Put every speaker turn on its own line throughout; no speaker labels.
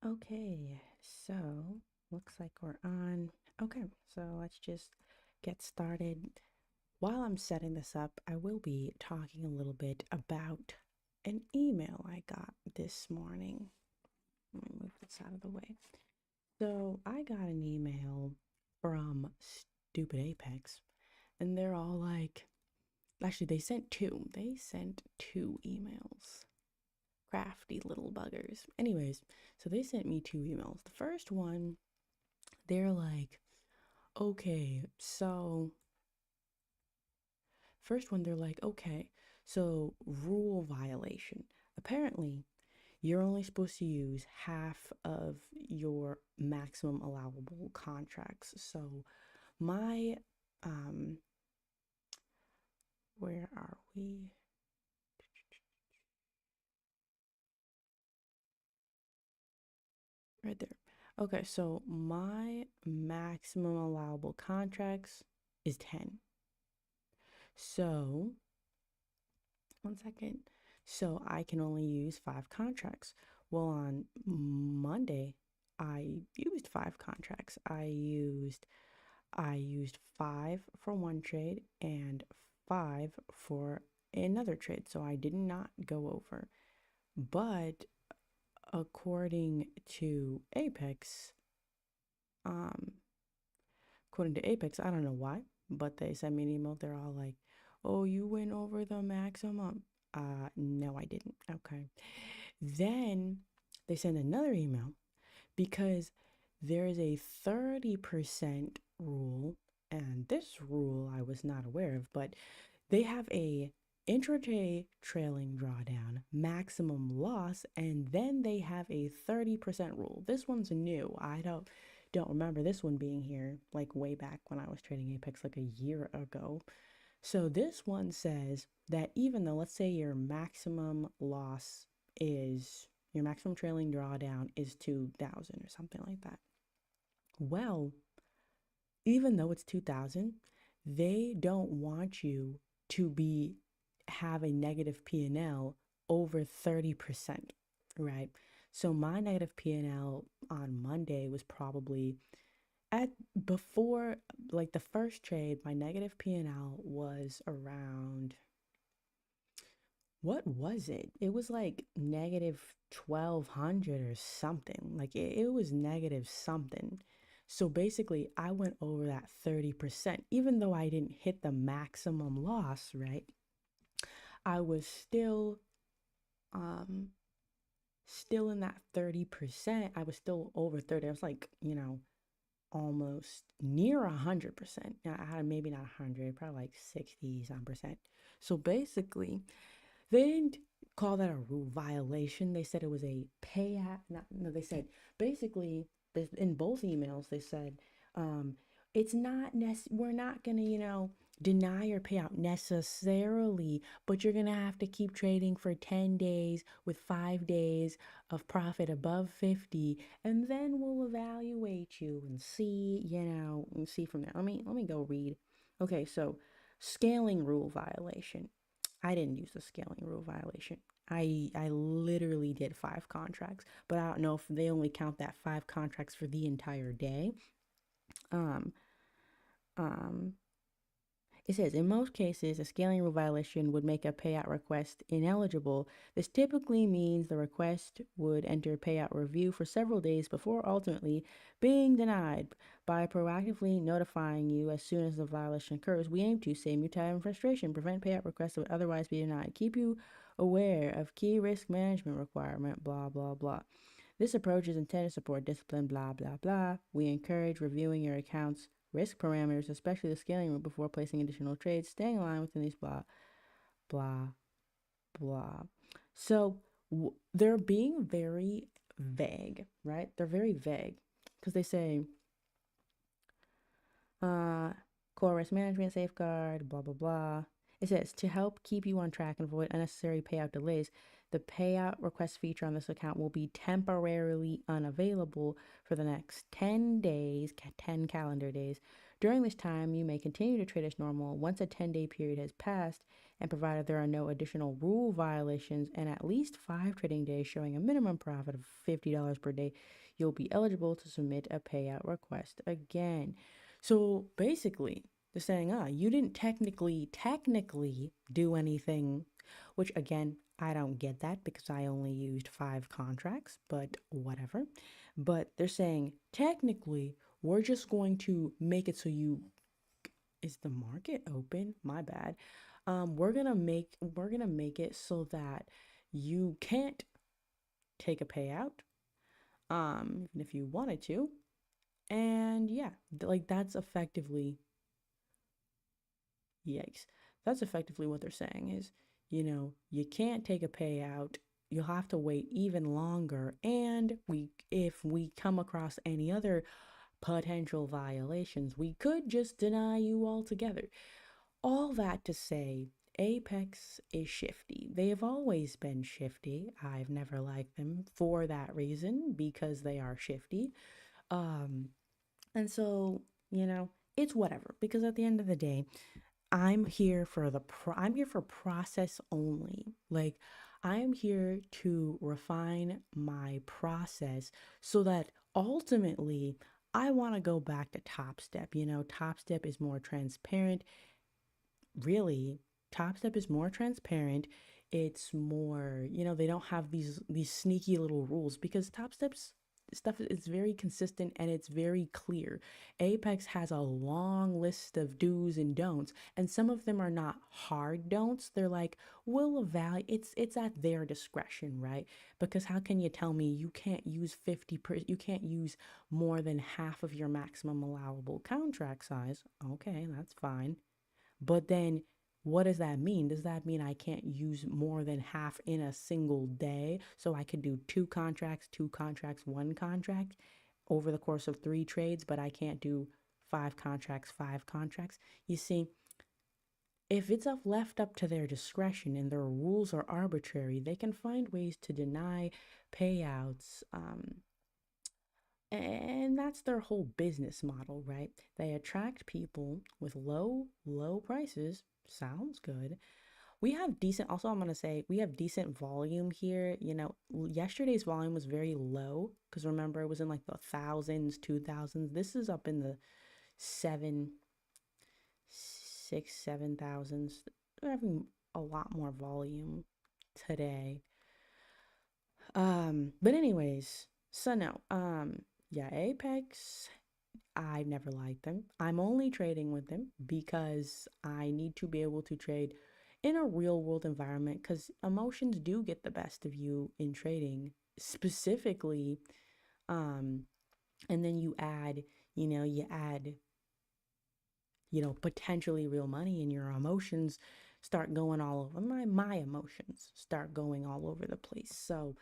Okay, so looks like we're on. Okay, so let's just get started. While I'm setting this up, I will be talking a little bit about an email I got this morning. Let me move this out of the way. So I got an email from Stupid Apex, and they're all like, actually, they sent two. They sent two emails. Crafty little buggers. Anyways, so they sent me two emails. The first one, they're like, okay, so first one, they're like, okay, so rule violation. Apparently, you're only supposed to use half of your maximum allowable contracts. So my, um, where are we? Right there. Okay, so my maximum allowable contracts is 10. So, one second. So I can only use five contracts. Well, on Monday, I used five contracts. I used five for one trade and five for another trade. So I did not go over. But according to Apex, um, according to Apex, I don't know why, but they sent me an email. They're all like, "Oh, you went over the maximum." No, I didn't. Okay. Then they send another email because there is a 30% rule, and this rule I was not aware of, but they have a intraday trailing drawdown, maximum loss, and then they have a 30% rule. This one's new. I don't remember this one being here like way back when I was trading Apex like a year ago. So this one says that even though, let's say your maximum loss is your maximum trailing drawdown is 2000 or something like that. Well, even though it's 2000, they don't want you to be have a negative P&L over 30%, right? So my negative P&L on Monday was probably at before like the first trade, my negative P&L was around, what was it? It was like negative 1200 or something. Like it was negative something. So basically, I went over that 30%. Even though I didn't hit the maximum loss, right? I was um still in that 30%. I was still over 30. I was like, almost near 100%. Now, I had maybe not 100, probably like 60 some percent. So basically, they didn't call that a rule violation. They said it was a payout. Not, no, they said basically in both emails, they said, um, it's not we're not gonna, deny your payout necessarily, but you're gonna have to keep trading for 10 days with 5 days of profit above 50, and then we'll evaluate you and see, and see from there. Let me go read. Okay, so scaling rule violation. I didn't use the scaling rule violation. I literally did five contracts, but I don't know if they only count that five contracts for the entire day. Um, um, it says, in most cases, a scaling rule violation would make a payout request ineligible. This typically means the request would enter payout review for several days before ultimately being denied. By proactively notifying you as soon as the violation occurs, we aim to save you time and frustration, prevent payout requests that would otherwise be denied, keep you aware of key risk management requirement, blah, blah, blah. This approach is intended to support discipline, blah, blah, blah. We encourage reviewing your account's risk parameters, especially the scaling rule, before placing additional trades, staying aligned within these blah, blah, blah. So they're being very vague, right? They're very vague because they say, uh, core risk management safeguard, blah, blah, blah. It says to help keep you on track and avoid unnecessary payout delays, the payout request feature on this account will be temporarily unavailable for the next 10 days, 10 calendar days. During this time, you may continue to trade as normal. Once a 10-day period has passed, and provided there are no additional rule violations and at least 5 trading days showing a minimum profit of $50 per day, you'll be eligible to submit a payout request again. So basically, they're saying, you didn't technically do anything, which again, I don't get that because I only used 5 contracts, but whatever. But they're saying, technically, we're just going to make it so you, is the market open? My bad. We're gonna make it so that you can't take a payout, even if you wanted to. And yeah, like that's effectively, yikes. That's effectively what they're saying is, you can't take a payout. You'll have to wait even longer. And if we come across any other potential violations, we could just deny you altogether. All that to say, Apex is shifty. They have always been shifty. I've never liked them for that reason because they are shifty. Um, and so, it's whatever because at the end of the day, I'm here for process only. Like I'm here to refine my process so that ultimately I want to go back to Top Step. Top Step is more transparent. Really, Top Step is more transparent. It's more, they don't have these sneaky little rules because Top Step's stuff is very consistent and it's very clear. Apex has a long list of do's and don'ts, and some of them are not hard don'ts. They're like, we'll evaluate. It's at their discretion, right? Because how can you tell me you can't use you can't use more than half of your maximum allowable contract size? Okay, that's fine. But then what does that mean? Does that mean I can't use more than half in a single day? So I could do two contracts, 1 contract over the course of 3 trades, but I can't do 5 contracts, 5 contracts. You see, if it's left up to their discretion and their rules are arbitrary, they can find ways to deny payouts. And that's their whole business model, right? They attract people with low prices. Sounds good. We have decent, also, I'm going to say we have decent volume here. Yesterday's volume was very low because remember, it was in like the thousands, 2000s. This is up in the 7, 6, 7 thousands. We're having a lot more volume today. But anyways, so no, yeah, Apex, I never liked them. I'm only trading with them because I need to be able to trade in a real world environment because emotions do get the best of you in trading, specifically. Um, and then you add, potentially real money and your emotions start going all over my emotions start going all over the place. So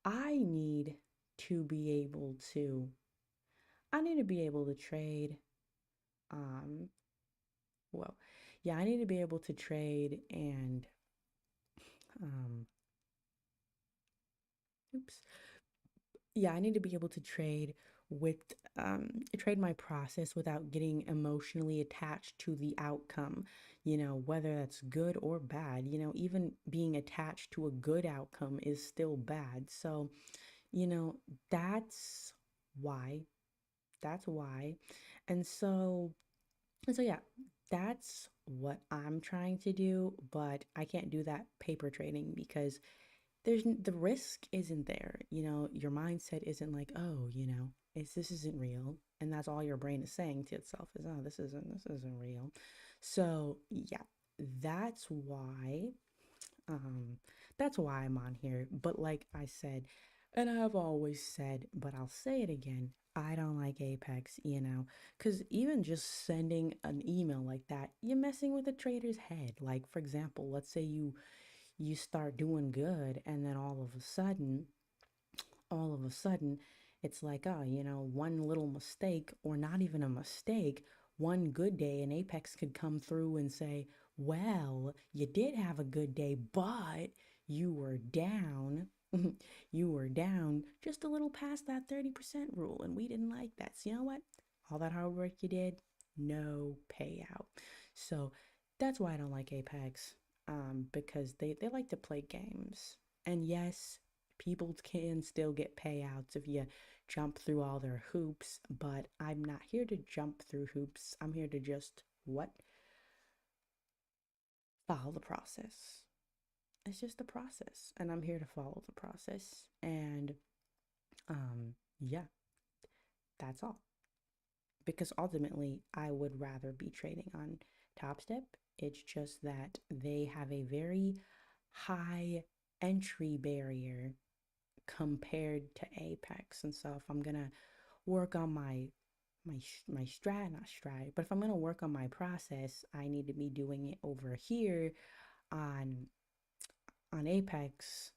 I need to be able to I need to be able to trade. Um, well, yeah, I need to be able to trade and um, oops. Yeah, I need to be able to trade with trade my process without getting emotionally attached to the outcome, whether that's good or bad. Even being attached to a good outcome is still bad. So, you know, that's why. That's why. And so And so yeah, that's what I'm trying to do, but I can't do that paper trading because the risk isn't there. Your mindset isn't like, oh, this isn't real, and that's all your brain is saying to itself is, oh, this isn't real. So yeah, that's why um, that's why I'm on here. But like I said, and I've always said, but I'll say it again, I don't like Apex, because even just sending an email like that, you're messing with a trader's head. Like, for example, let's say you start doing good, and then all of a sudden, it's like, oh, one little mistake, or not even a mistake, one good day, and Apex could come through and say, well, you did have a good day, but you were down. You were down just a little past that 30% rule, and we didn't like that. So, you know what? All that hard work you did, no payout. So, that's why I don't like Apex. because they like to play games. And yes, people can still get payouts if you jump through all their hoops, but I'm not here to jump through hoops. I'm here to just what? Follow the process. It's just a process, and I'm here to follow the process. And yeah, that's all. Because ultimately, I would rather be trading on Top Step. It's just that they have a very high entry barrier compared to Apex. And so if I'm gonna work on my strat, not strat, but if I'm gonna work on my process, I need to be doing it over here on Apex,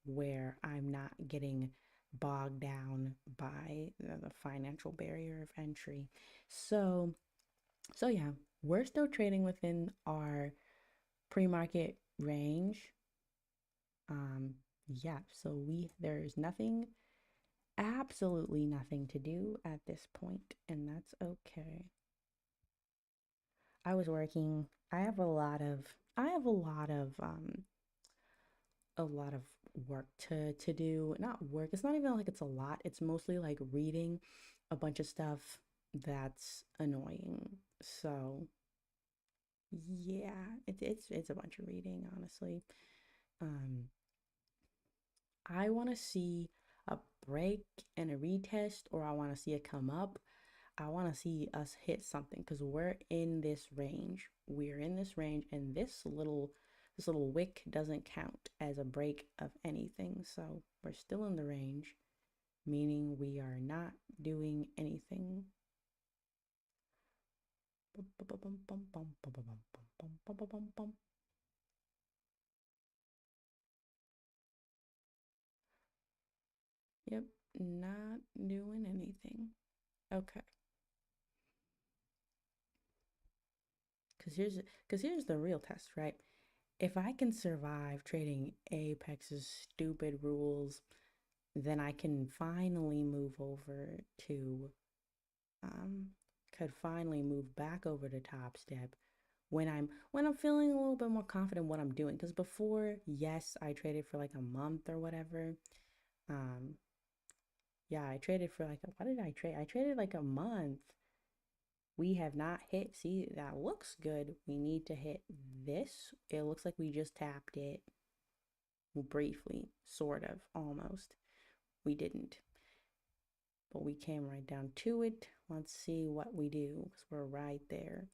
where I'm not getting bogged down by the financial barrier of entry. So, yeah, we're still trading within our pre-market range. Yeah, so there's nothing, absolutely nothing to do at this point, and that's okay. I was working. I have a lot of work to do. Not work. It's not even like it's a lot. It's mostly like reading a bunch of stuff that's annoying. So, yeah, it's a bunch of reading, honestly. Um, I want to see a break and a retest, or I want to see it come up. I want to see us hit something because we're in this range. We're in this range, and this little wick doesn't count as a break of anything. So we're still in the range, meaning we are not doing anything. Yep, not doing anything. Okay. Because here's the real test, right? If I can survive trading Apex's stupid rules, then I can finally move over to um could finally move back over to Top Step when I'm feeling a little bit more confident what I'm doing. Because before, yes, I traded for like a month or whatever. Um, yeah, I traded for like what did I trade? I traded like a month. We have not hit. See, that looks good. We need to hit this. It looks like we just tapped it briefly, sort of, almost. We didn't, but we came right down to it. Let's see what we do because we're right there.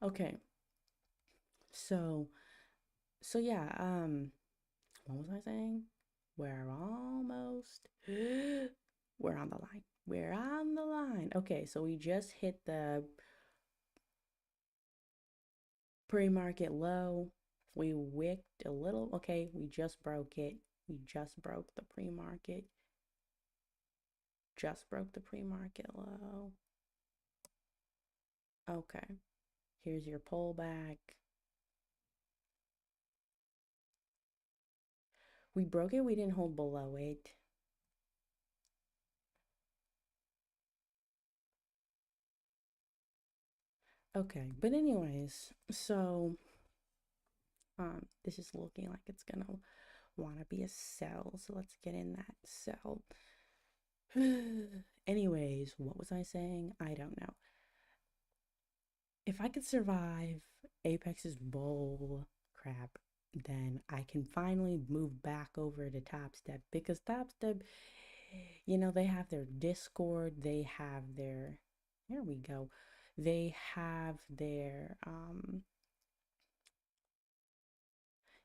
Okay, so yeah, what was I saying? We're almost we're on the line. We're on the line. Okay, so we just hit the pre-market low. We wicked a little. Okay, we just broke it. We just broke the pre-market. Just broke the pre-market low. Okay. Here's your pullback. We broke it. We didn't hold below it. Okay, but anyways, so this is looking like it's gonna want to be a sell. So let's get in that sell. Anyways, what was I saying? I don't know. If I could survive Apex's bull crap, then I can finally move back over to Top Step because Top Step, they have their Discord, they have their, here we go, they have their,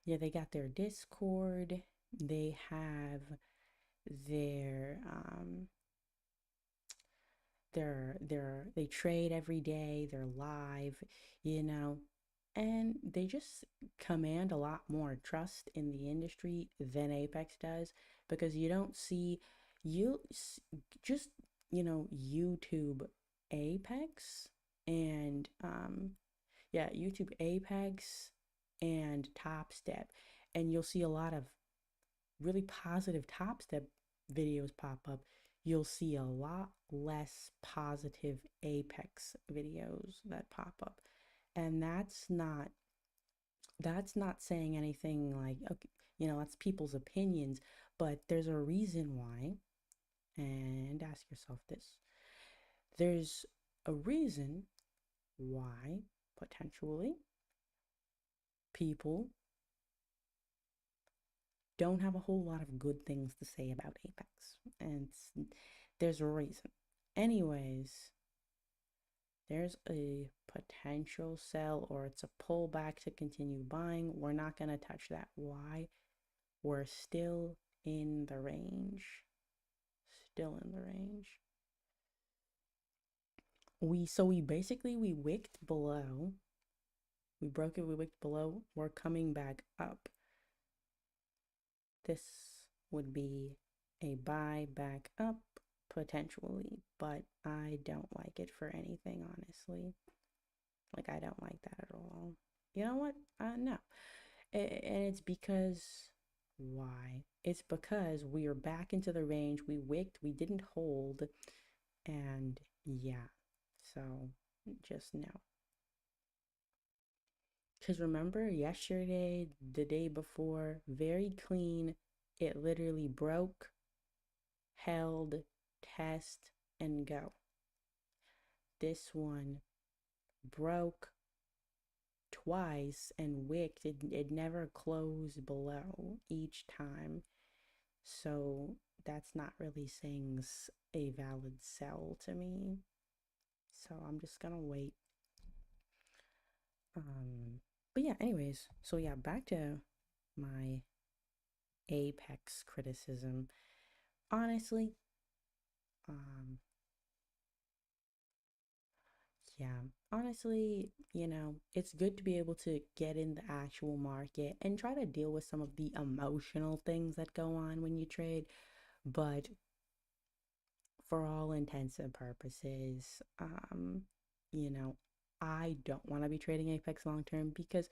yeah, they got their Discord, they have their, they trade every day, they're live, you know, and they just command a lot more trust in the industry than Apex does because you don't see you just YouTube Apex and yeah, YouTube Apex and Top Step, and you'll see a lot of really positive Top Step videos pop up. You'll see a lot less positive Apex videos that pop up. And that's not saying anything like, okay, that's people's opinions, but there's a reason why. And ask yourself this: there's a reason why potentially people don't have a whole lot of good things to say about Apex. And there's a reason. Anyways, there's a potential sell or it's a pullback to continue buying. We're not going to touch that. Why? We're still in the range. Still in the range. We basically we wicked below. We broke it, we wicked below. We're coming back up. This would be a buy back up potentially, but I don't like it for anything, honestly. Like, I don't like that at all. You know what? No. And it's because why? It's because we are back into the range. We wicked, we didn't hold, and yeah. So just no. Because remember yesterday, the day before, very clean. It literally broke, held, test, and go. This one broke twice and wicked. It never closed below each time. So that's not really saying a valid sell to me. So I'm just gonna wait. But yeah, anyways, so yeah, back to my Apex criticism. Honestly, um, yeah, honestly, it's good to be able to get in the actual market and try to deal with some of the emotional things that go on when you trade. But for all intents and purposes, you know, I don't want to be trading Apex long term because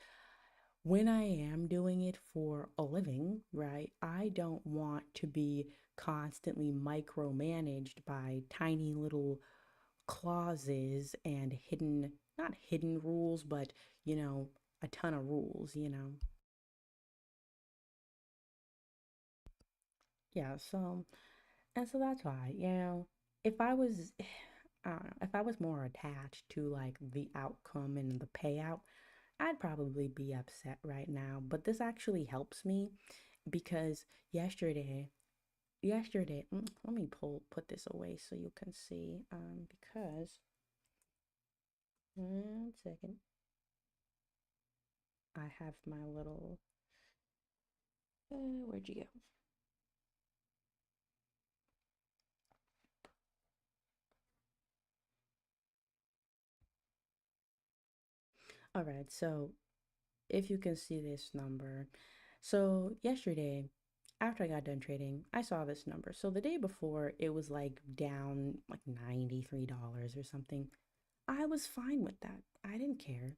when I am doing it for a living, right, I don't want to be constantly micromanaged by tiny little clauses and not hidden rules, but, a ton of rules. Yeah, so, and so that's why, if I was, I don't know, if I was more attached to like the outcome and the payout, I'd probably be upset right now. But this actually helps me because let me put this away so you can see. Because, 1 second, I have my little, where'd you go? All right, so if you can see this number. So yesterday, after I got done trading, I saw this number. So the day before, it was like down like $93 or something. I was fine with that. I didn't care.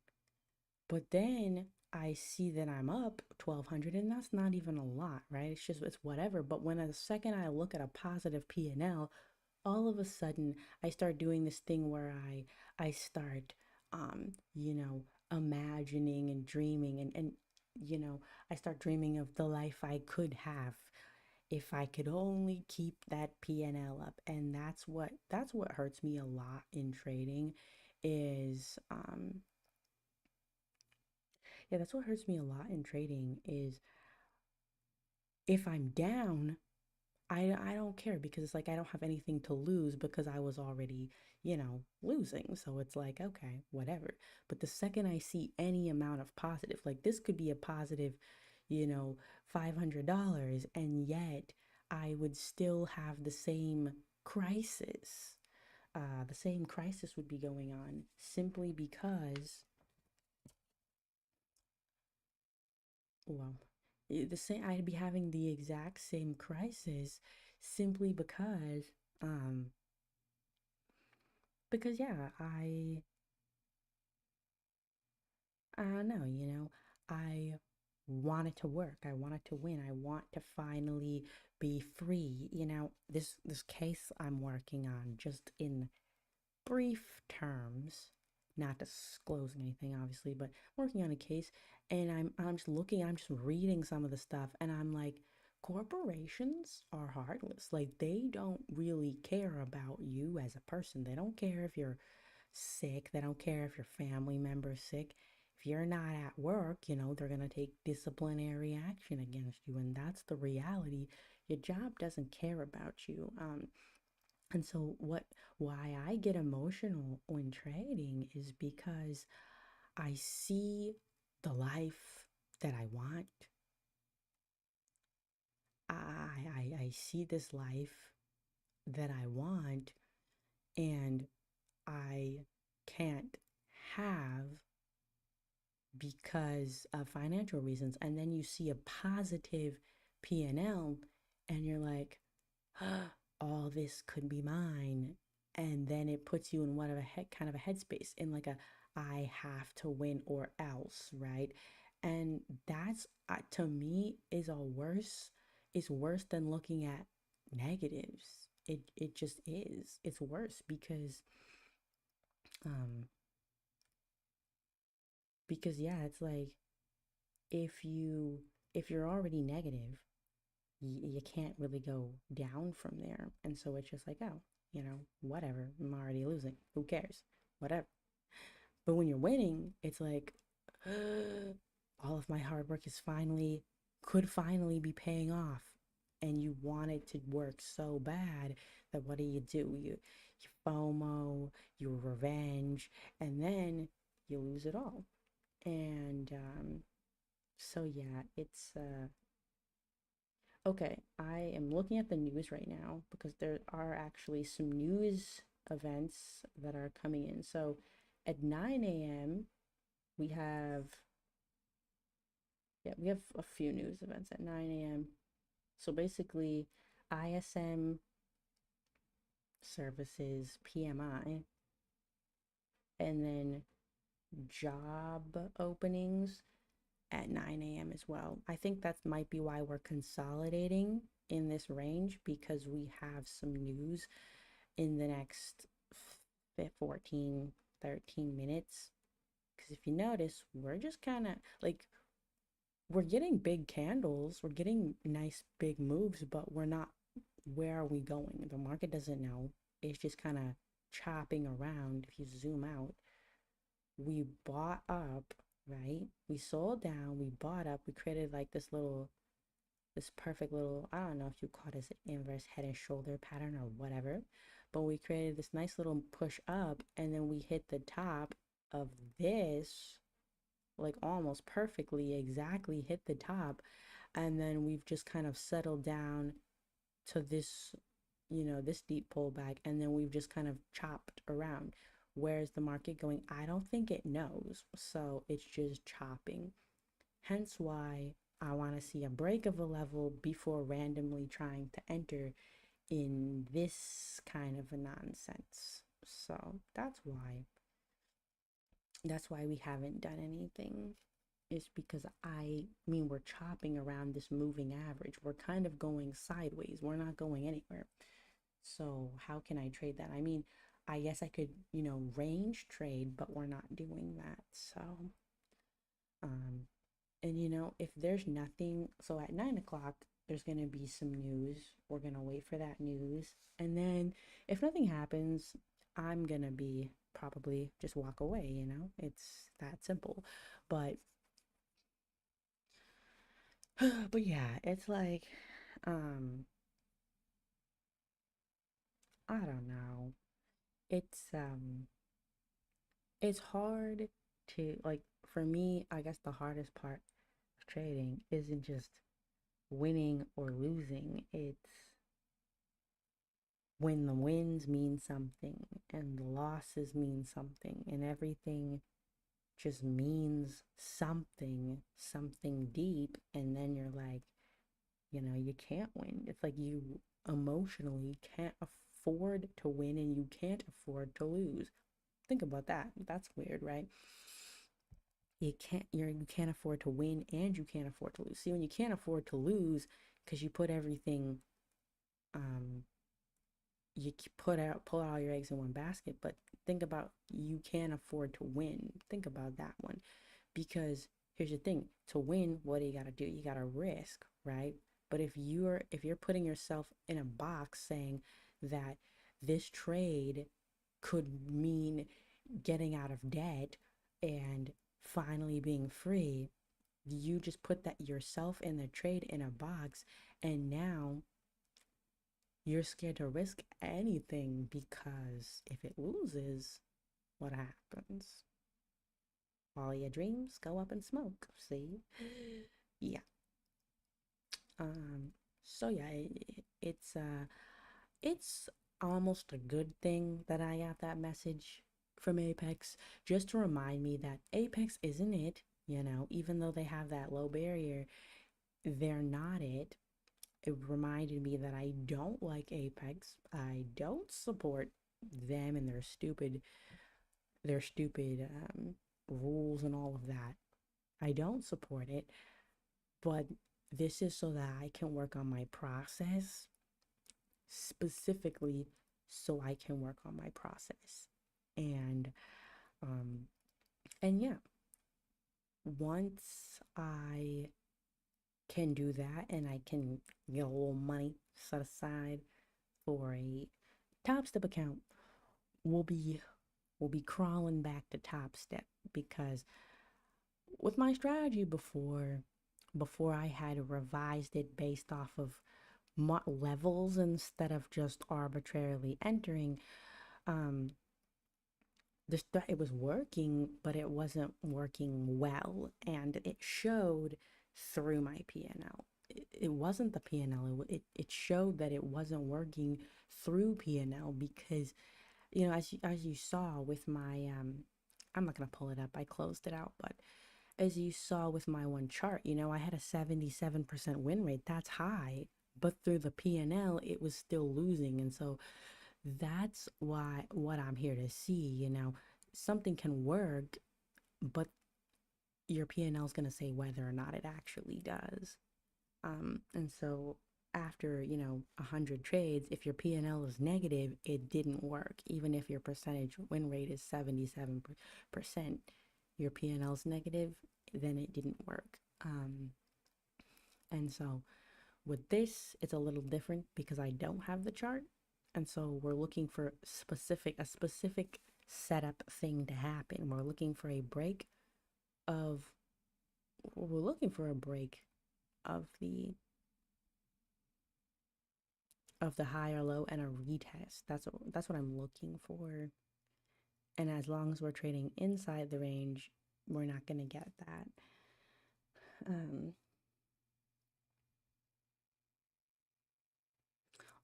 But then I see that I'm up 1200 and that's not even a lot, right? It's whatever. But when the second I look at a positive P&L, all of a sudden I start doing this thing where I start imagining and dreaming and I start dreaming of the life I could have if I could only keep that P&L up. And that's what hurts me a lot in trading is yeah, that's what hurts me a lot in trading is if I'm down, I don't care because it's like I don't have anything to lose because I was already, losing. So it's like, okay, whatever. But the second I see any amount of positive, like this could be a positive, you know, $500, and yet I would still have the same crisis. The same crisis would be going on simply because, well, the same, I'd be having the exact same crisis simply because yeah, I don't know, I want it to work. I want it to win. I want to finally be free. This case I'm working on, just in brief terms, not disclosing anything obviously, but working on a case. And I'm just looking, I'm just reading some of the stuff, and I'm like, corporations are heartless. Like, they don't really care about you as a person. They don't care if you're sick. They don't care if your family member's sick. If you're not at work, they're going to take disciplinary action against you. And that's the reality. Your job doesn't care about you. And so why I get emotional when trading is because I see the life that I want. I see this life that I want, and I can't have because of financial reasons. And then you see a positive P&L, and you're like, all this could be mine. And then it puts you in whatever heck kind of a headspace, in like a I have to win or else, right? And that's to me is worse than looking at negatives. It just is. It's worse um because yeah, it's like if you if you're already negative, you can't really go down from there. And so it's just like, oh, whatever. I'm already losing. Who cares? Whatever. But when you're winning, it's like all of my hard work could finally be paying off. And you want it to work so bad that what do? You FOMO, you revenge, and then you lose it all. And so yeah, it's okay. I am looking at the news right now because there are actually some news events that are coming in. So at 9 a.m. we have yeah, we have a few news events at 9 a.m. So basically ISM services PMI, and then job openings at 9 a.m. as well. I think that might be why we're consolidating in this range, because we have some news in the next 14, 13 minutes. Because if you notice, we're just kind of like, we're getting big candles, we're getting nice big moves, but we're not, where are we going? The market doesn't know. It's just kind of chopping around. If you zoom out, we bought up, right? We sold down, we bought up, we created like this perfect little, I don't know if you call this an inverse head and shoulder pattern or whatever, but we created this nice little push up, and then we hit the top of this, like almost perfectly, exactly hit the top, and then we've just kind of settled down to this, this deep pullback, and then we've just kind of chopped around. Where's the market going? I don't think it knows, so it's just chopping. Hence why I want to see a break of a level before randomly trying to enter in this kind of a nonsense. So that's why we haven't done anything. It's because I mean, we're chopping around this moving average. We're kind of going sideways. We're not going anywhere. So how can I trade that? I mean, I guess I could, range trade, but we're not doing that. So, um, and if there's nothing, so at 9 o'clock, there's gonna be some news. We're gonna wait for that news. And then if nothing happens, I'm gonna be probably just walk away. It's that simple. But but yeah, it's like, um, I don't know. It's it's hard to, like, for me, I guess the hardest part of trading isn't just winning or losing. It's when the wins mean something and the losses mean something, and everything just means something deep, and then you're like, you can't win. It's like you emotionally can't afford to win, and you can't afford to lose. Think about that. That's weird, right? You can't afford to win, and you can't afford to lose. See, when you can't afford to lose because you put everything, um you pull all your eggs in one basket. But think about, you can't afford to win. Think about that one. Because here's the thing, to win, what do you got to do? You got to risk, right? But if you're putting yourself in a box saying that this trade could mean getting out of debt and finally being free, you just put that yourself in the trade in a box, and now you're scared to risk anything because if it loses, what happens? All your dreams go up in smoke. See? Yeah. Um, so yeah, it's almost a good thing that I got that message from Apex just to remind me that Apex isn't it, even though they have that low barrier, they're not it. It reminded me that I don't like Apex. I don't support them and their stupid rules and all of that. I don't support it, but this is so that I can work on my process, specifically so I can work on my process. And um and yeah, once I can do that and I can get a little money set aside for a Top Step account, we'll be we'll be crawling back to Top Step because with my strategy before I had revised it based off of levels instead of just arbitrarily entering, um it was working, but it wasn't working well, and it showed through my PNL. It wasn't the PNL. It showed that it wasn't working through PNL because, as you saw with my I'm not gonna pull it up. I closed it out, but as you saw with my one chart, I had a 77% win rate. That's high, but through the PNL, it was still losing, and so that's why what I'm here to see, something can work, but your P&L is going to say whether or not it actually does. And so after, 100 trades, if your P&L is negative, it didn't work. Even if your percentage win rate is 77%, your P&L is negative, then it didn't work. And so with this, it's a little different because I don't have the chart. And so we're looking for a specific setup thing to happen. Of we're looking for a break of the high or low and a retest. That's what I'm looking for. And as long as we're trading inside the range, we're not gonna get that.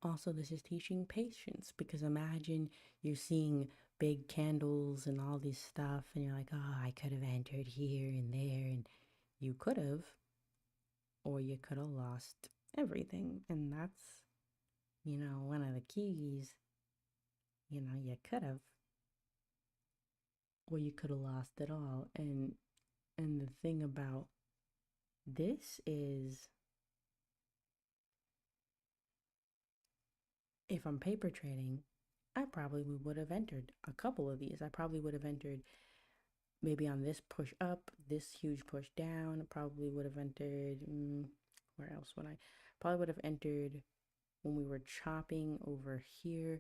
Also, this is teaching patience because imagine you're seeing big candles and all this stuff, and you're like, oh, I could have entered here and there, and you could have, or you could have lost everything. And that's, one of the keys. You could have, or you could have lost it all. And the thing about this is, if I'm paper trading, I probably would have entered a couple of these. I probably would have entered maybe on this push up, this huge push down. I probably would have entered, where else would I? Probably would have entered when we were chopping over here.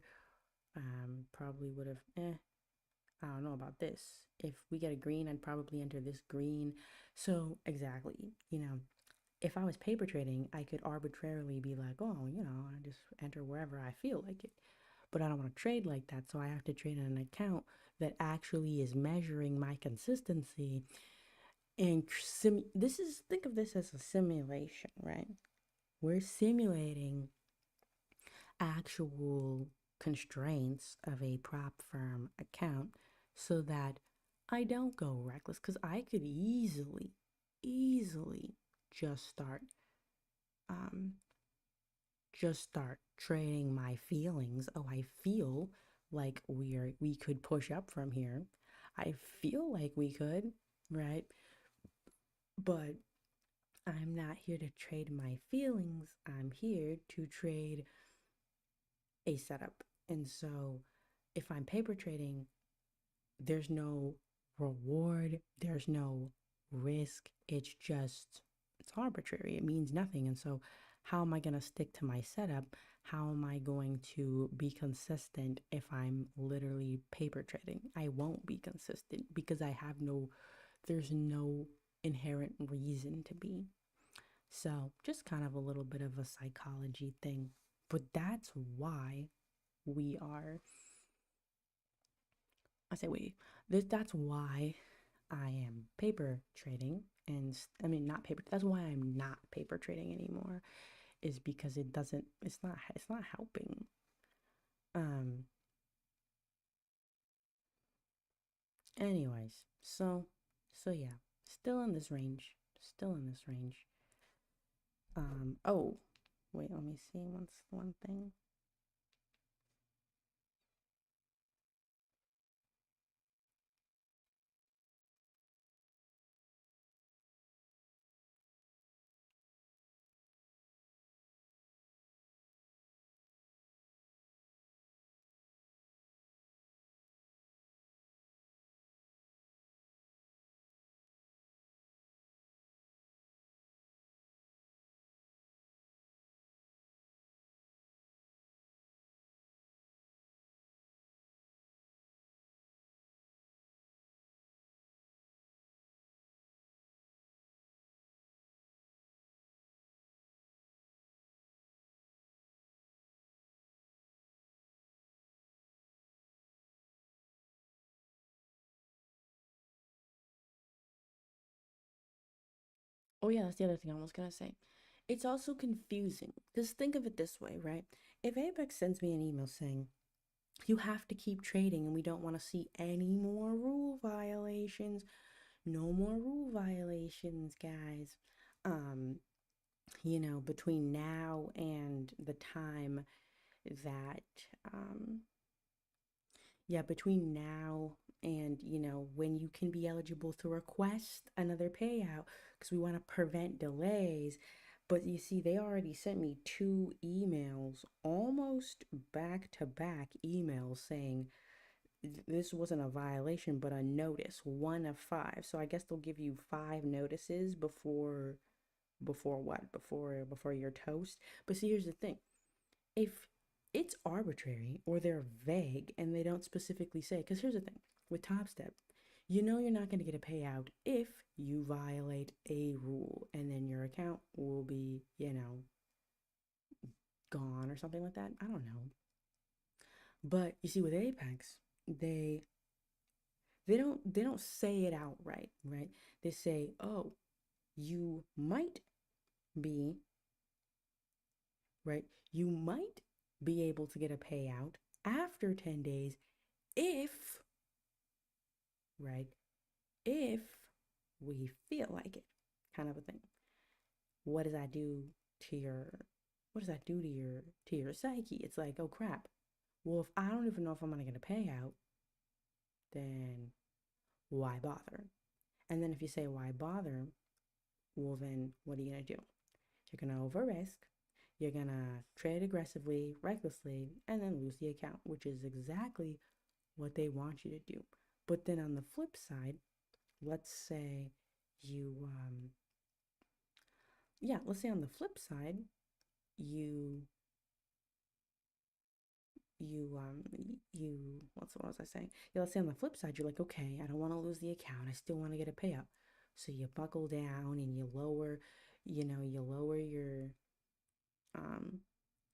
Probably would have, I don't know about this. If we get a green, I'd probably enter this green. So exactly, if I was paper trading, I could arbitrarily be like, oh, I just enter wherever I feel like it. But I don't want to trade like that. So I have to trade on an account that actually is measuring my consistency. And think of this as a simulation, right? We're simulating actual constraints of a prop firm account so that I don't go reckless, because I could easily just start um trading my feelings. Oh, I feel like we could push up from here. I feel like we could, right? But I'm not here to trade my feelings. I'm here to trade a setup. And so if I'm paper trading, there's no reward, there's no risk. It's arbitrary. It means nothing. And so, how am I going to stick to my setup? How am I going to be consistent if I'm literally paper trading? I won't be consistent because there's no inherent reason to be. So, just kind of a little bit of a psychology thing. But that's why we are, I say we, that's why I am paper trading. And I mean, not paper, that's why I'm not paper trading anymore, is because it's not helping. Um, anyways, so yeah, still in this range, still in this range. Oh, wait, let me see one thing. Oh yeah, that's the other thing I was gonna say. It's also confusing. Just think of it this way, right? If Apex sends me an email saying, you have to keep trading and we don't want to see any more rule violations, no more rule violations, guys. Um, between now and the time that, um, yeah, between now and, when you can be eligible to request another payout because we want to prevent delays. But you see, they already sent me two emails, almost back to back emails saying this wasn't a violation, but a notice, one of five. So I guess they'll give you five notices before what? Before you're toast. But see, here's the thing. If it's arbitrary or they're vague and they don't specifically say, because here's the thing with Top Step, you're not going to get a payout if you violate a rule and then your account will be, gone or something like that. I don't know. But you see, with Apex, they don't say it outright, right? They say, "Oh, you might be, right? You might be able to get a payout after 10 days if, right? If we feel like it." Kind of a thing. What does that do to your what does that do to your psyche? It's like, "Oh crap. Well, if I don't even know if I'm going to get a payout, then why bother?" And then if you say why bother, well then what are you going to do? You're going to over risk. You're going to trade aggressively, recklessly, and then lose the account, which is exactly what they want you to do. But then on the flip side, let's say you, let's say on the flip side, you, what was I saying? Yeah, let's say on the flip side, you're like, okay, I don't want to lose the account. I still want to get a payout. So you buckle down and you lower um,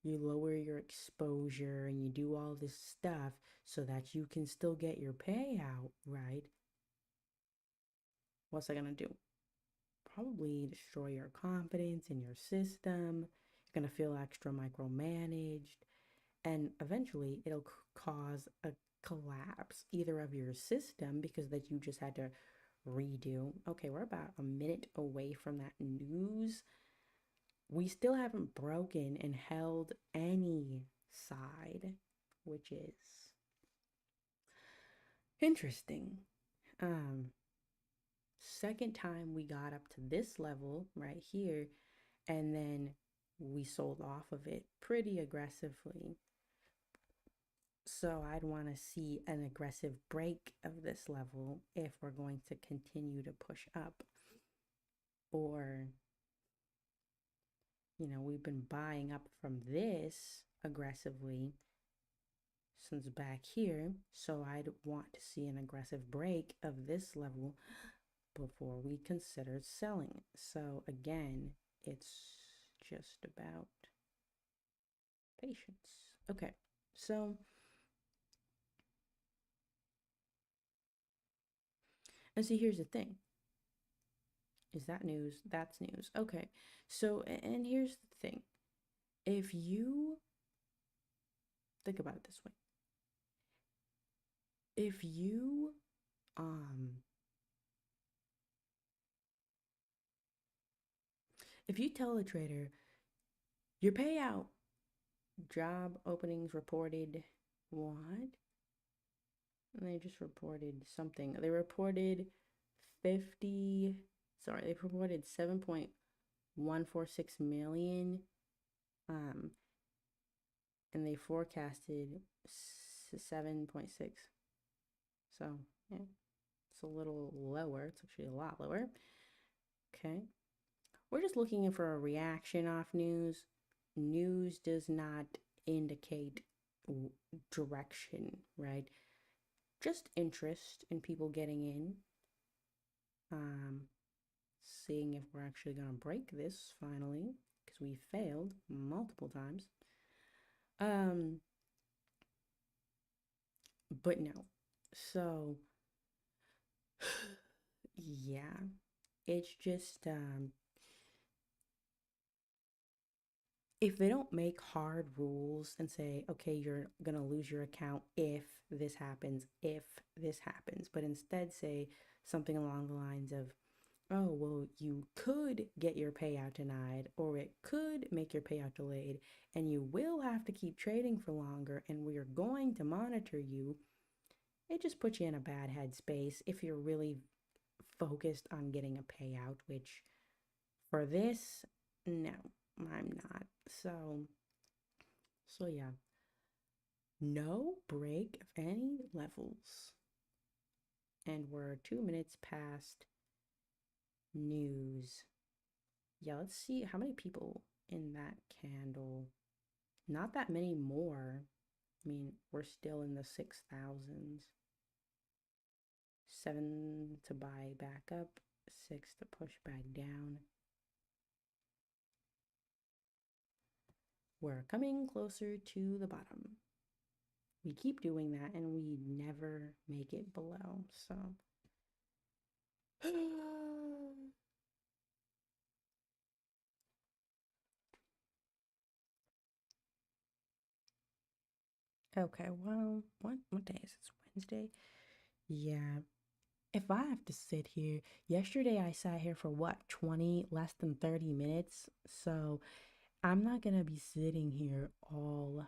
you lower your exposure and you do all this stuff so that you can still get your payout, right? What's that gonna do? Probably destroy your confidence in your system. You're gonna feel extra micromanaged, and eventually it'll cause a collapse either of your system because that you just had to redo. Okay, we're about a minute away from that news. We still haven't broken and held any side, which is interesting. Um, Second time we got up to this level right here, and then we sold off of it pretty aggressively. So I'd want to see an aggressive break of this level if we're going to continue to push up. or, we've been buying up from this aggressively since back here. So I'd want to see an aggressive break of this level before we consider selling. So again, it's just about patience. Okay, so and see, here's the thing. Is that news? That's news. Okay, so and here's the thing. If you think about it this way, if you um if you tell a trader your payout job openings reported what? And they just reported something. They reported 50, sorry, they reported 7.146 million. And they forecasted 7.6. So, yeah, it's a little lower. It's actually a lot lower. Okay. We're just looking for a reaction off news. News does not indicate direction, right? Just interest in people getting in. Seeing if we're actually going to break this finally, because we failed multiple times. But no. So, yeah, it's just if they don't make hard rules and say, okay, you're gonna lose your account if this happens, but instead say something along the lines of, oh, well, you could get your payout denied, or it could make your payout delayed, and you will have to keep trading for longer, and we're going to monitor you. It just puts you in a bad headspace if you're really focused on getting a payout, which for this, no, I'm not. So yeah, no break of any levels. And we're 2 minutes past news. Yeah, let's see how many people in that candle. Not that many more. I mean, we're still in the 6,000s. 7 to buy back up, 6 to push back down. We're coming closer to the bottom. We keep doing that and we never make it below. So okay, well, what day is it? Wednesday? Yeah. If I have to sit here, yesterday I sat here for what, 20, less than 30 minutes. So I'm not gonna be sitting here all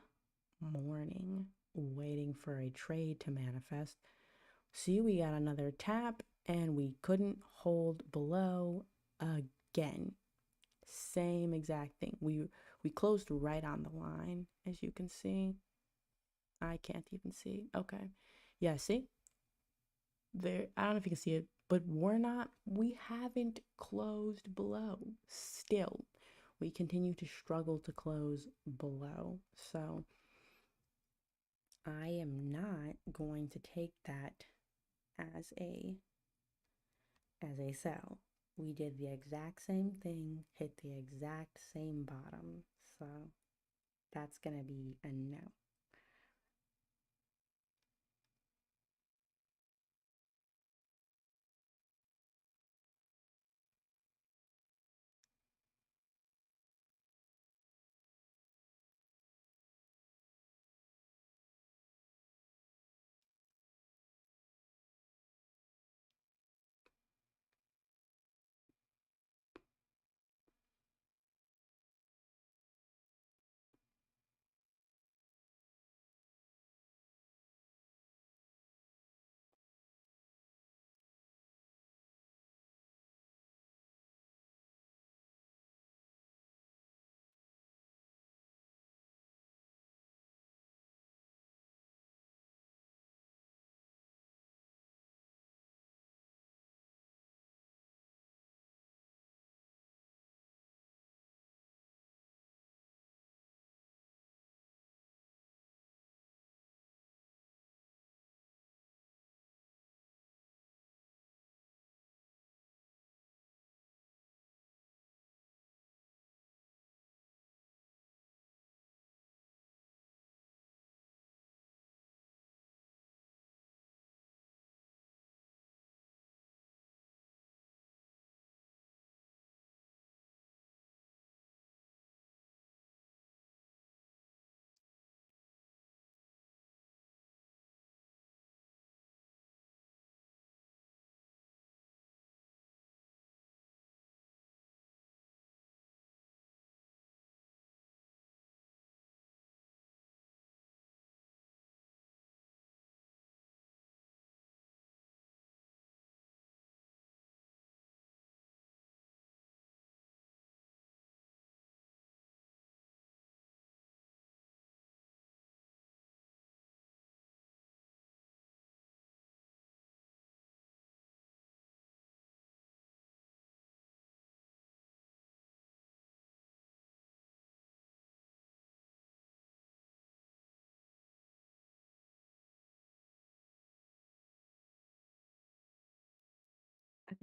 morning waiting for a trade to manifest. See, we got another tap and we couldn't hold below again. Same exact thing. We closed right on the line, as you can see. I can't even see. Okay. Yeah, see? There, I don't know if you can see it, but we haven't closed below. Still, we continue to struggle to close below. So I am not going to take that as a sell. We did the exact same thing, hit the exact same bottom. So that's going to be a no.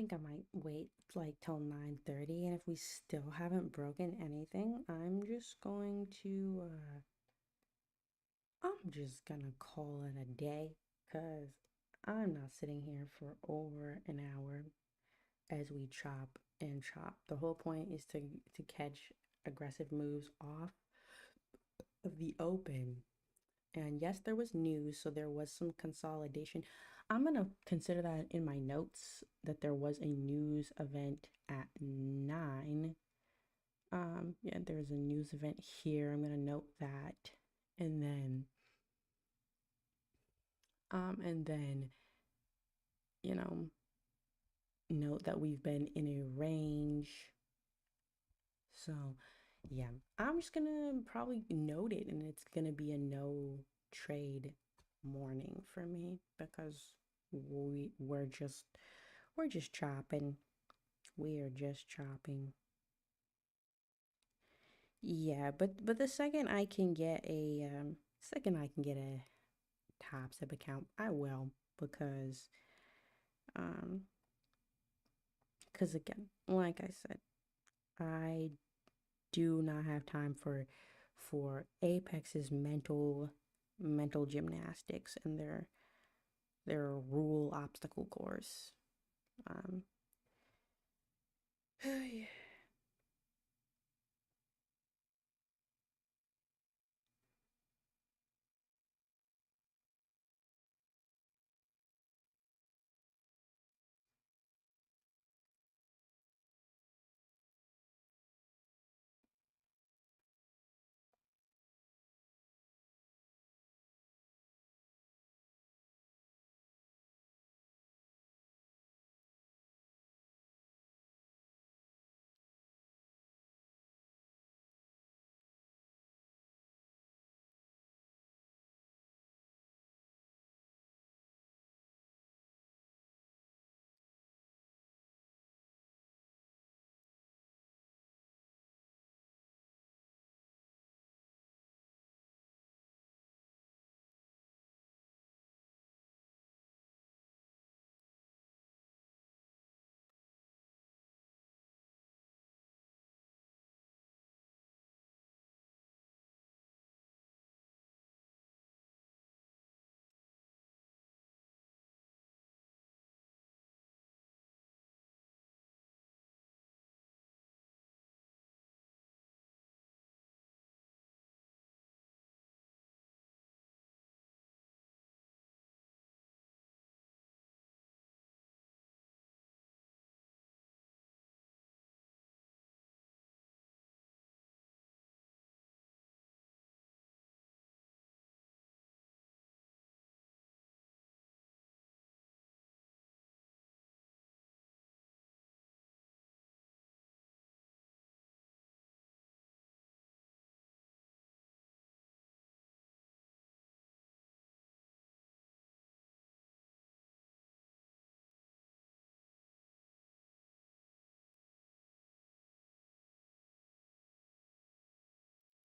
think I might wait like till 9:30, and if we still haven't broken anything, I'm just gonna call it a day, because I'm not sitting here for over an hour as we chop and chop. The whole point is to catch aggressive moves off of the open. And yes, there was news, so there was some consolidation. I'm gonna consider that in my notes that there was a news event at 9. Yeah, there's a news event here. I'm gonna note that. And then, and then, you know, note that we've been in a range. So, yeah, I'm just gonna probably note it, and it's gonna be a no trade morning for me because we're just chopping. We are just chopping. Yeah, but the second I can get a Top Step account, I will, because um because again, like I said, I do not have time for Apex's mental gymnastics and their rule obstacle course. Um, yeah.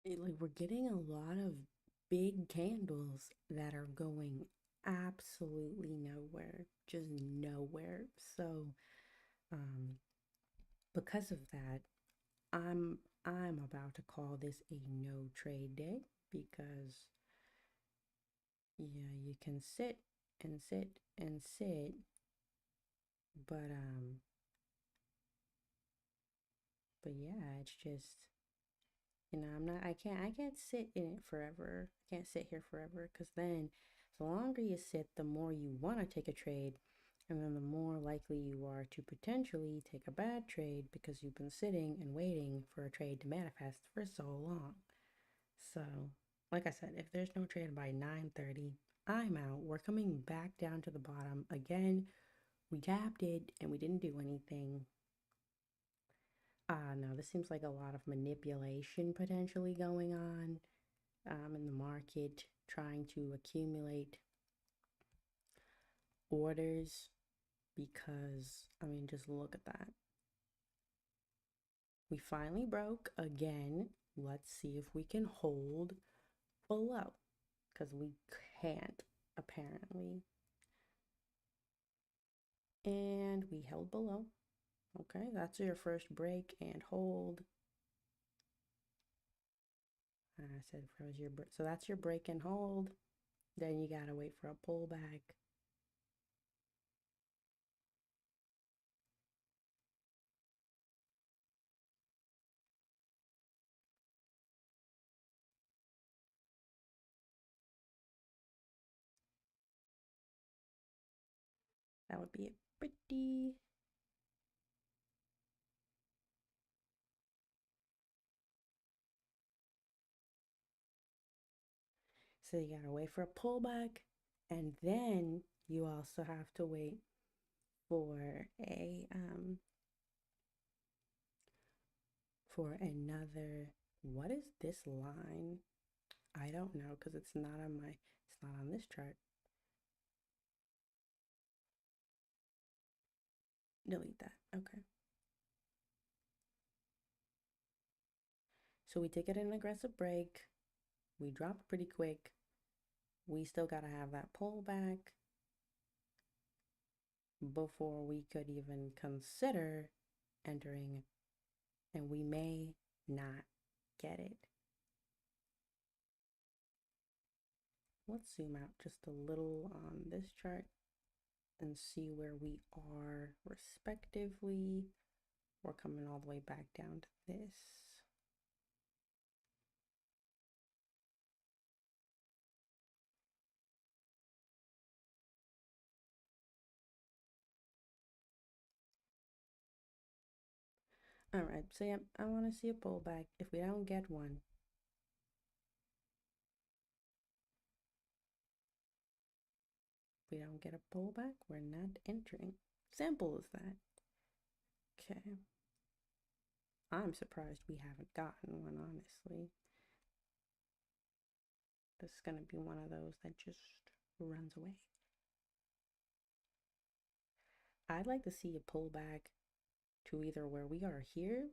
Like we're getting a lot of big candles that are going absolutely nowhere, just nowhere. So, um, because of that, I'm I'm about to call this a no trade day because yeah, you can sit and sit and sit, but but yeah, it's just I can't sit in it forever. I can't sit here forever because then the longer you sit, the more you want to take a trade, and then the more likely you are to potentially take a bad trade because you've been sitting and waiting for a trade to manifest for so long. So, like I said, if there's no trade by 9:30, I'm out. We're coming back down to the bottom again. We tapped it and we didn't do anything. No, this seems like a lot of manipulation potentially going on in the market, trying to accumulate orders because, I mean, just look at that. We finally broke again. Let's see if we can hold below because we can't apparently. and we held below. Okay, that's your first break and hold. I said froze your break. So that's your break and hold. Then you gotta wait for a pullback. That would be it. Pretty. So you gotta wait for a pullback, and then you also have to wait for a for another. What is this line? I don't know because it's not on this chart. Delete that. Okay. So we did get an aggressive break. We dropped pretty quick. We still gotta have that pullback before we could even consider entering, and we may not get it. Let's zoom out just a little on this chart and see where we are respectively. We're coming all the way back down to this. All right, so yeah, I want to see a pullback. If we don't get one, we don't get a pullback, we're not entering. Simple as that. Okay. I'm surprised we haven't gotten one, honestly. This is going to be one of those that just runs away. I'd like to see a pullback to either where we are here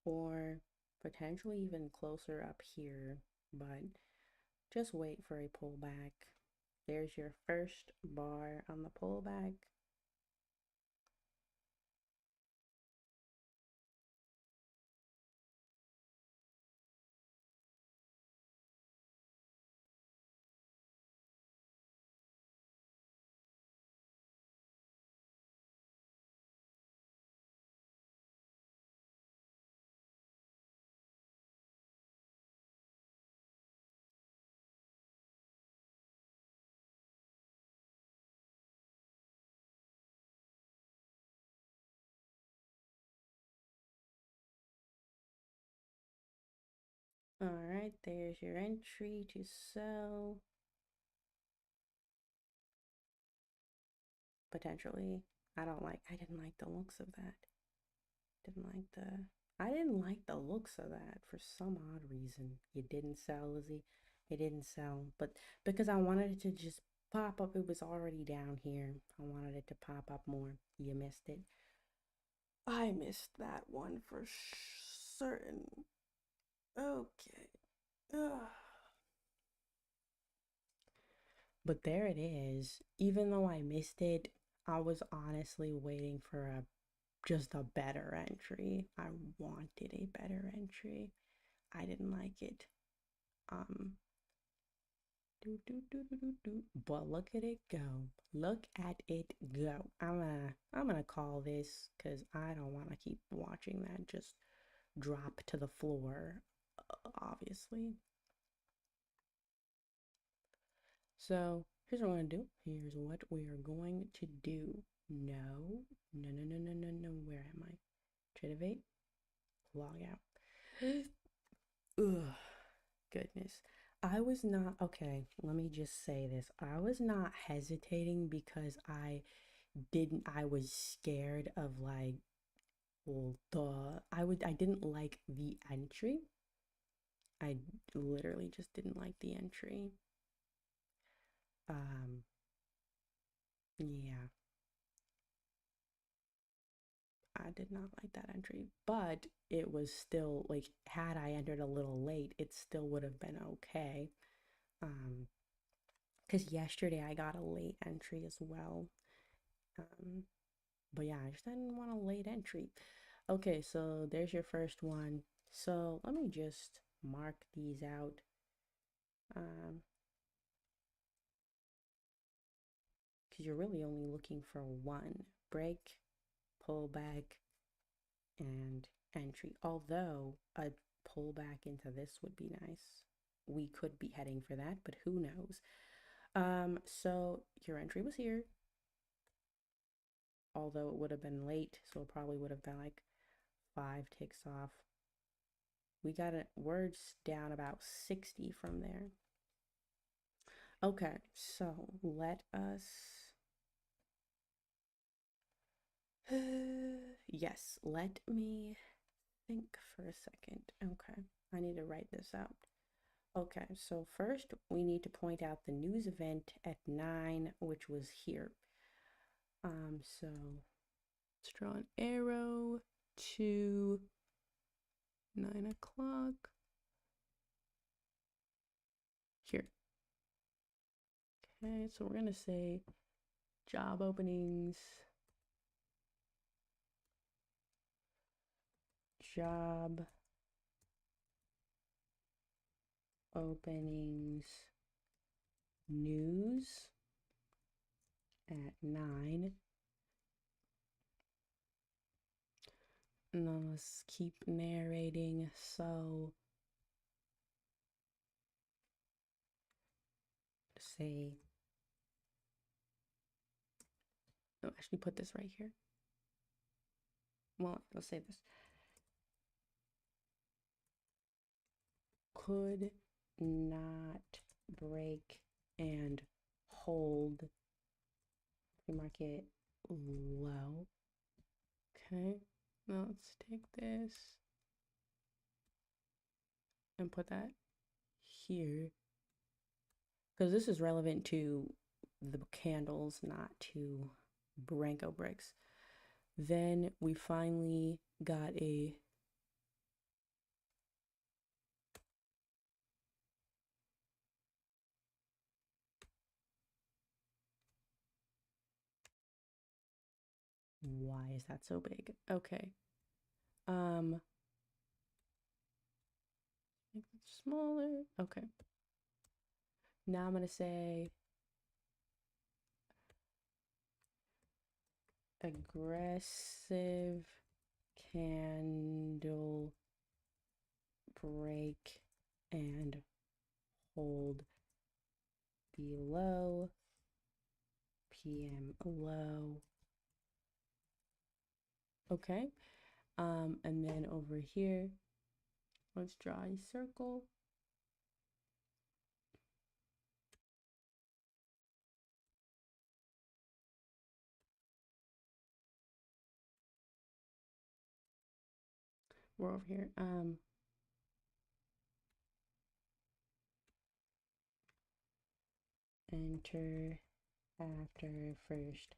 or potentially even closer up here, but just wait for a pullback. There's your first bar on the pullback. All right, there's your entry to sell. Potentially. I didn't like the looks of that. I didn't like the looks of that for some odd reason. It didn't sell, Lizzie. It didn't sell. But because I wanted it to just pop up, it was already down here. I wanted it to pop up more. You missed it. I missed that one for certain. Okay. Ugh. But there it is. Even though I missed it, I was honestly waiting for just a better entry. I wanted a better entry. I didn't like it. Um But look at it go. Look at it go. I'm gonna call this because I don't want to keep watching that just drop to the floor, obviously. So here's what we're gonna do. Here's what we are going to do. No, no, no, no, no, no, no. Where am I? Tritivate. Log out. Ugh, goodness. I was not, okay, let me just say this. I was not hesitating because I was scared of like, well, I didn't like the entry. I literally just didn't like the entry. Um, yeah, I did not like that entry, but it was still like, had I entered a little late, it still would have been okay. Um, because yesterday I got a late entry as well. Um, But yeah, I just didn't want a late entry. Okay, so there's your first one. So let me just mark these out. Because you're really only looking for one break, pullback, and entry. Although a pullback into this would be nice. We could be heading for that, but who knows? So your entry was here, although it would have been late, so it probably would have been like 5 ticks off. We got it words down about 60 from there. Okay, so let us yes, let me think for a second. Okay, I need to write this out. Okay, so first we need to point out the news event at 9, which was here. So let's draw an arrow to 9 o'clock here. Okay, so we're gonna say job openings, job openings, news at 9. And then let's keep narrating. So say, oh, actually put this right here. Well, let's say this. Could not break and hold pre-market low. Okay, now let's take this and put that here, because this is relevant to the candles, not to Branko bricks. Then we finally got a why is that so big? Okay. Make it smaller. Okay. Now I'm gonna say aggressive candle break and hold below PM low. Okay. And then over here, let's draw a circle. We're over here. Enter after first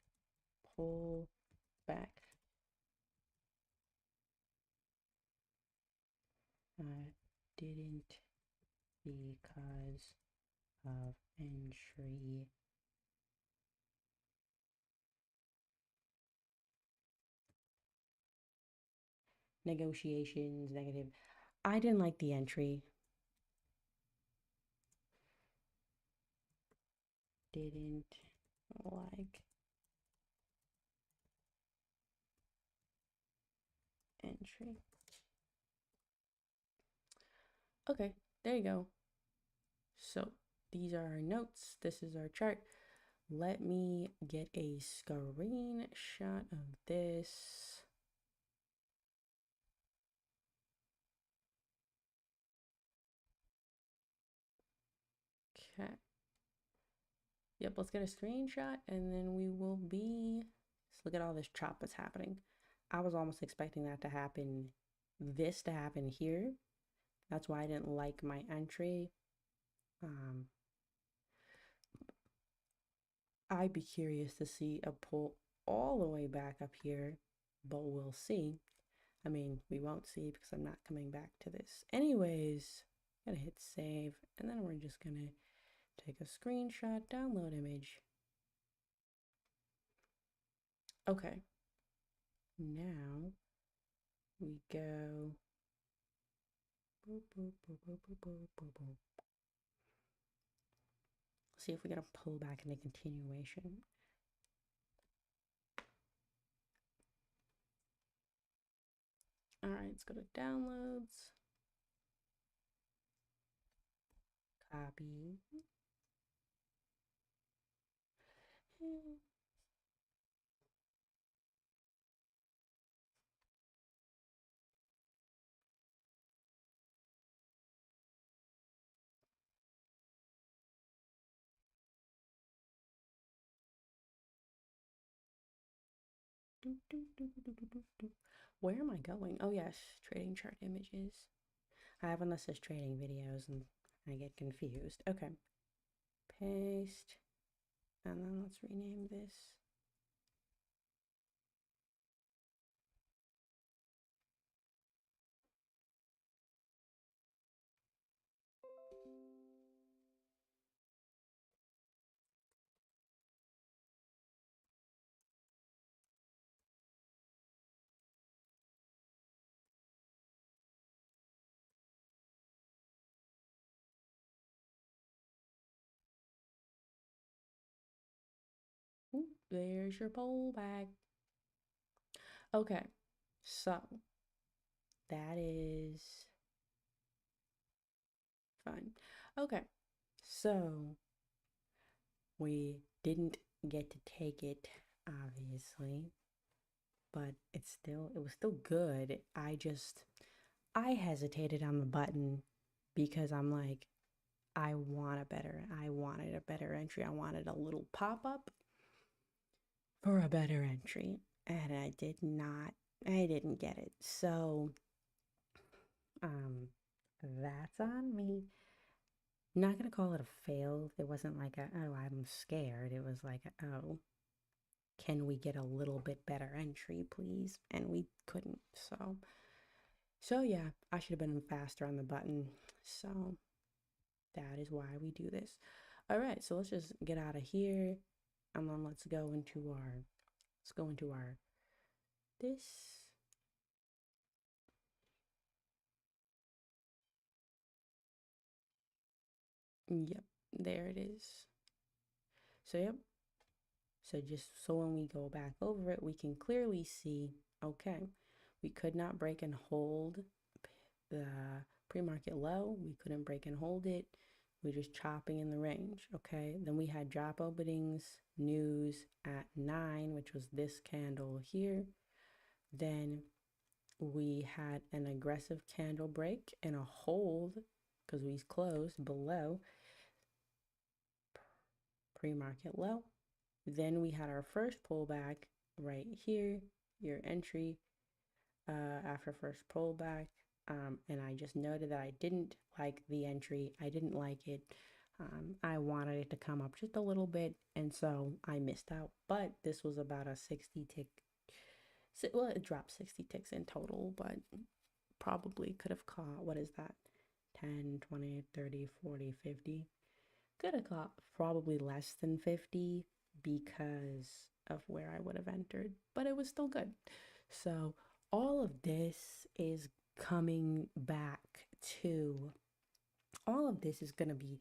pull back. Didn't because of entry negotiations negative. I didn't like the entry. Didn't like entry. Okay, there you go. So these are our notes. This is our chart. Let me get a screenshot of this. Okay. Yep, let's get a screenshot and then we will be. Let's look at all this chop that's happening. I was almost expecting that to happen, this to happen here. That's why I didn't like my entry. I'd be curious to see a pull all the way back up here, but we'll see. I mean, we won't see because I'm not coming back to this. Anyways, gotta hit save, and then we're just gonna take a screenshot, download image. Okay, Now we go boop, boop, boop, boop, boop, boop, boop, boop. See if we get a pullback in the continuation. All right, let's go to downloads. Copy. Where am I going? Oh yes, trading chart images. I have unless it's trading videos and I get confused. Okay. Paste. And then let's rename this. Ooh, there's your pullback. Okay, so that is fun. Okay, so we didn't get to take it, obviously, but it was still good. I hesitated on the button because I'm like, I wanted a better entry. I wanted a little pop up for a better entry, and I didn't get it. So, um, that's on me. Not gonna call it a fail. It wasn't like oh, I'm scared. It was like oh, can we get a little bit better entry, please? And we couldn't. So yeah, I should have been faster on the button. So that is why we do this. All right, so let's just get out of here, and then let's go into our this. Yep, there it is. So yep. So just so when we go back over it, we can clearly see, okay, we could not break and hold the pre-market low. We couldn't break and hold it. We're just chopping in the range, okay? Then we had drop openings, news at 9, which was this candle here. Then we had an aggressive candle break and a hold because we closed below pre-market low. Then we had our first pullback right here, your entry after first pullback. And I just noted that I didn't like the entry. I didn't like it. I wanted it to come up just a little bit, and so I missed out. But this was about a 60 tick. Well, it dropped 60 ticks in total, but probably could have caught, what is that? 10, 20, 30, 40, 50. Could have caught probably less than 50 because of where I would have entered, but it was still good. So all of this is coming back to all of this is going to be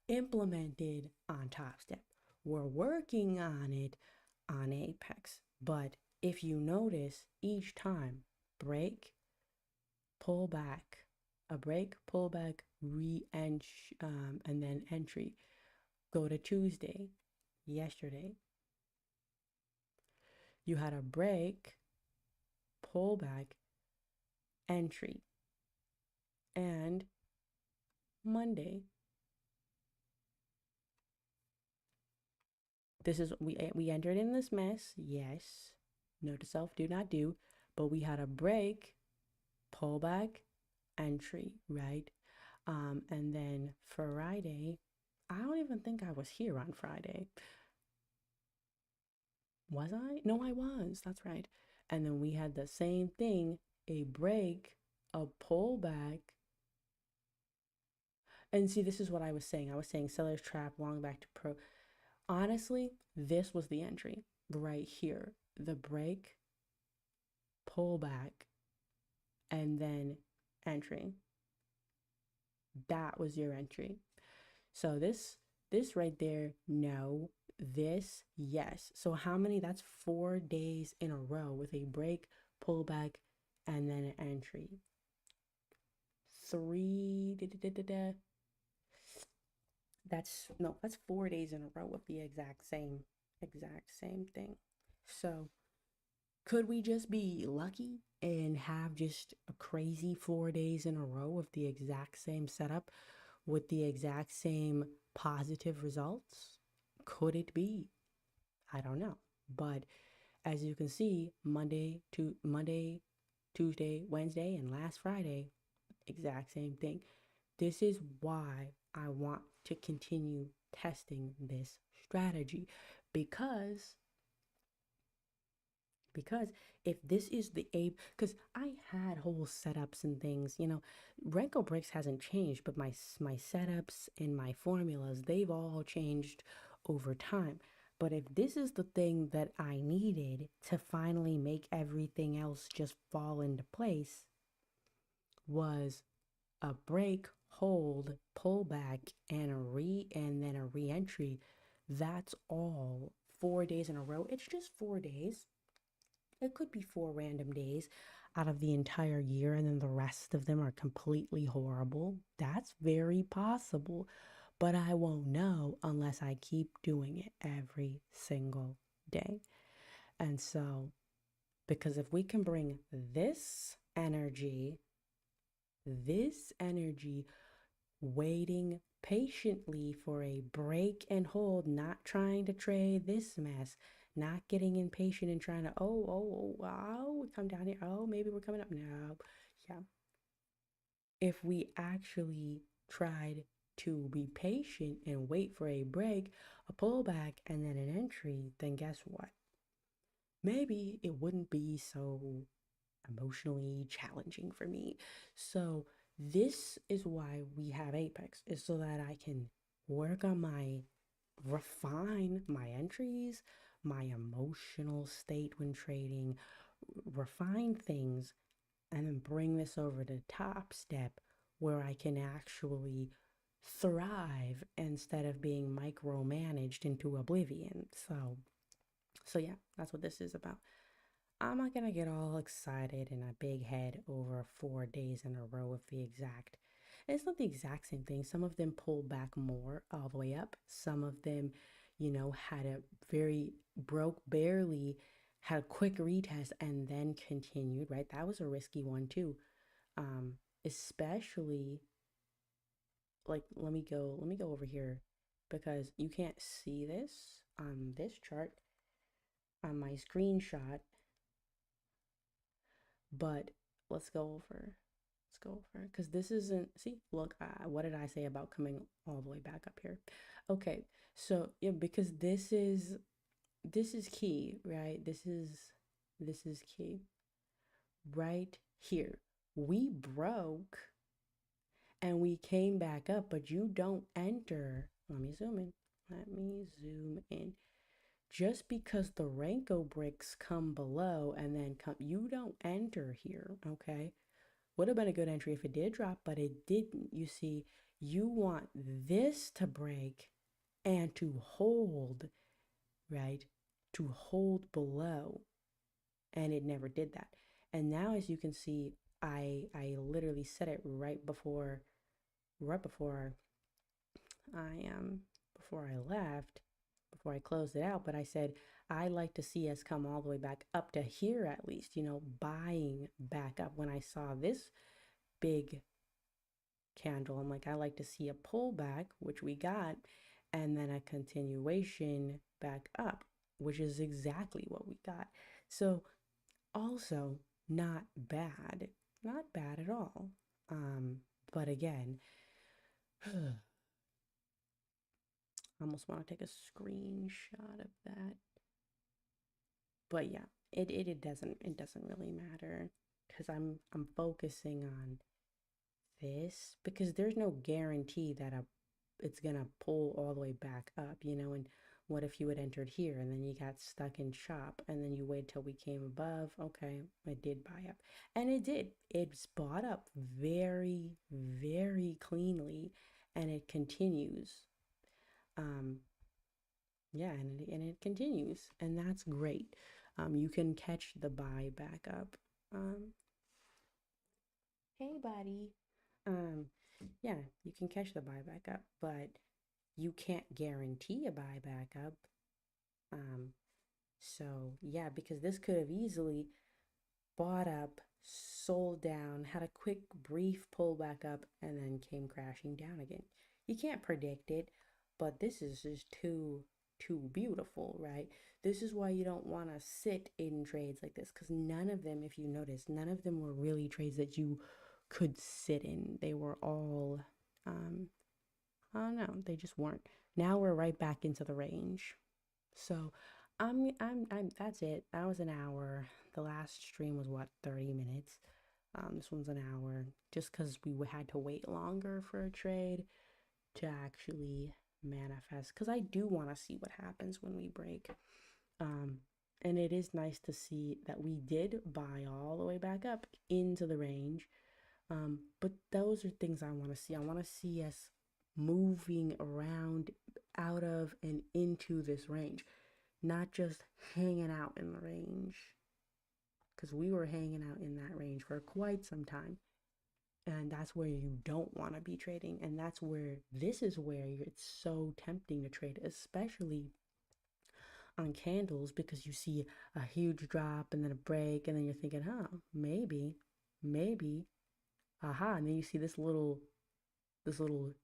implemented on Top Step. We're working on it on Apex, but if you notice, each time break, pull back, a break, pull back, and then entry. Go to Tuesday, yesterday. You had a break, pull back, entry, and Monday. This is we entered in this mess, yes. Note to self, do not do, but we had a break, pull back, entry, right? And then Friday, I don't even think I was here on Friday. Was I? No, I was. That's right. And then we had the same thing, a break, a pullback. And see, this is what I was saying. I was saying seller's trap, long back to pro. Honestly, this was the entry right here. The break, pullback, and then entry. That was your entry. So this right there, no. This, yes. So how many? That's 4 days in a row with a break, pullback, and then an entry. Three. That's no. That's 4 days in a row with the exact same thing. So could we just be lucky and have just a crazy 4 days in a row of the exact same setup with the exact same positive results? Could it be? I don't know. But as you can see, Monday, Tuesday, Wednesday, and last Friday, exact same thing. This is why I want to continue testing this strategy because because if this is the ape, because I had whole setups and things, Renko Bricks hasn't changed, but my setups and my formulas, they've all changed over time. But if this is the thing that I needed to finally make everything else just fall into place, was a break, hold, pullback, and then a re-entry. That's all 4 days in a row. It's just 4 days. It could be 4 random days out of the entire year, and then the rest of them are completely horrible. That's very possible, but I won't know unless I keep doing it every single day. And so, because if we can bring this energy, waiting patiently for a break and hold, not trying to trade this mess, not getting impatient and trying to, we come down here. Oh, maybe we're coming up. No. Yeah. If we actually tried to be patient and wait for a break, a pullback, and then an entry, then guess what? Maybe it wouldn't be so emotionally challenging for me. So this is why we have Apex, is so that I can work on refine my entries, my emotional state when trading, refine things, and then bring this over to Top Step where I can actually thrive instead of being micromanaged into oblivion. So yeah, that's what this is about. I'm not gonna get all excited in a big head over 4 days in a row of the exact. It's not the exact same thing. Some of them pulled back more all the way up. Some of them, had a very broke barely, had a quick retest and then continued, right? That was a risky one too. Especially like let me go over here because you can't see this on this chart on my screenshot. But let's go over. Let's go over because this isn't. See, look, what did I say about coming all the way back up here? Okay, so yeah, because this is key, right? This is key right here. We broke and we came back up, but you don't enter. Let me zoom in. Let me zoom in. Just because the Renko bricks come below and then come, you don't enter here, okay? Would have been a good entry if it did drop, but it didn't. You see, you want this to break and to hold, right? To hold below, and it never did that. And now, as you can see, I literally said it right before before I left, before I closed it out, but I said I like to see us come all the way back up to here at least, buying back up. When I saw this big candle, I'm like, I like to see a pullback, which we got, and then a continuation back up, which is exactly what we got. So also not bad, not bad at all. But again, I almost want to take a screenshot of that. But yeah, it doesn't really matter because I'm focusing on this because there's no guarantee that it's gonna pull all the way back up, and What if you had entered here and then you got stuck in shop and then you wait till we came above? Okay, it did buy up. And it did. It's bought up very, very cleanly and it continues. Um, yeah, and it continues. And that's great. You can catch the buy back up. Um, hey, buddy. Um, yeah, you can catch the buyback up, but you can't guarantee a buyback up. Um, so yeah, because this could have easily bought up, sold down, had a quick brief pullback up, and then came crashing down again. You can't predict it, but this is just too beautiful, right? This is why you don't want to sit in trades like this, because none of them, if you notice, none of them were really trades that you could sit in. They were all I don't know, they just weren't. Now we're right back into the range. So I'm that's it. That was an hour. The last stream was what, 30 minutes. This one's an hour just because we had to wait longer for a trade to actually manifest. Because I do want to see what happens when we break. Um, and it is nice to see that we did buy all the way back up into the range. But those are things I want to see. I want to see us moving around out of and into this range, not just hanging out in the range. Because we were hanging out in that range for quite some time. And that's where you don't want to be trading. And that's where this is where it's so tempting to trade, especially on candles, because you see a huge drop and then a break, and then you're thinking, huh, maybe, aha. And then you see this little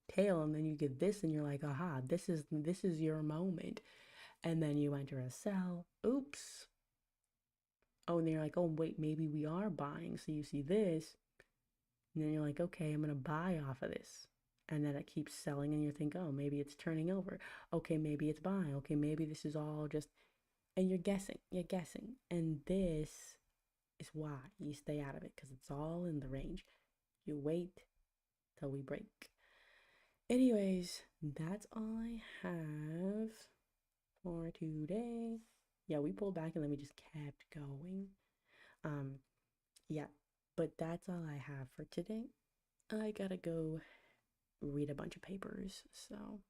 tail, and then you get this and you're like, aha, this is your moment. And then you enter a sell. Oops. Oh, and then you're like, oh wait, maybe we are buying. So you see this, and then you're like, okay, I'm gonna buy off of this. And then it keeps selling and you think, oh, maybe it's turning over. Okay, maybe it's buying. Okay, maybe this is all just, and you're guessing. And this is why you stay out of it, because it's all in the range. You wait till we break. Anyways, that's all I have for today. Yeah, we pulled back and then we just kept going. Um, yeah, but that's all I have for today. I gotta go read a bunch of papers, so